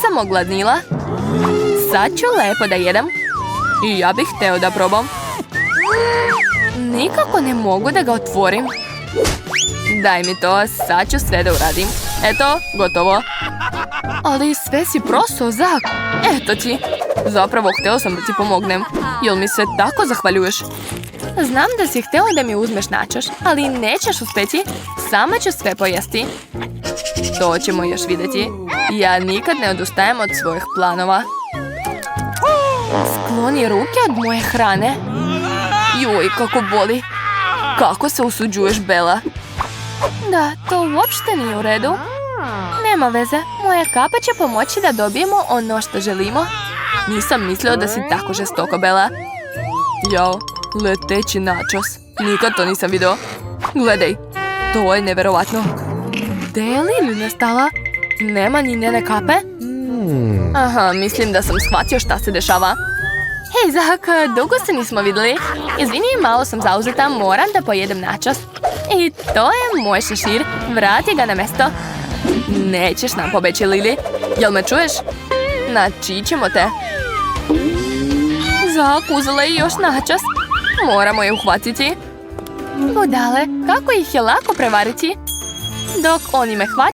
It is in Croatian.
sam ogladnila. Sad ću lepo da jedem. I ja bih hteo da probam. Nikako ne mogu da ga otvorim. Daj mi to, sad ću sve da uradim. Eto, gotovo. Ali sve si prosto, Zak. Eto ti. Zapravo, hteo sam da ti pomognem. Jel mi se tako zahvaljuješ? Znam da si hteo da mi uzmeš načoš, ali nećeš uspeti. Sama ću sve pojesti. To ćemo još vidjeti. Ja nikad ne odustajem od svojih planova. Skloni ruke od moje hrane. Joj, kako boli. Kako se usuđuješ, Bella? Da, to uopšte nije u redu. Nema veze, moja kapa će pomoći da dobijemo ono što želimo. Nisam mislio da si tako žestoko, Bella. Jao, leteći načos. Nikad to nisam vidio. Gledaj, to je neverovatno. Gde je Lili nestala? Nema ni njene kape? Aha, mislim da sam shvatio šta se dešava. Hej, Zak, dugo se nismo vidjeli. Izvini, malo sam zauzeta, moram da pojedem načos. I to je moj šešir, vrati ga na mesto. Nećeš nam pobeći, Lili. Jel me čuješ? Naći ćemo te. Zak, uzela je još načos. Moramo je uhvatiti. Budale, kako ih je lako prevariti? Dok oni me hvate,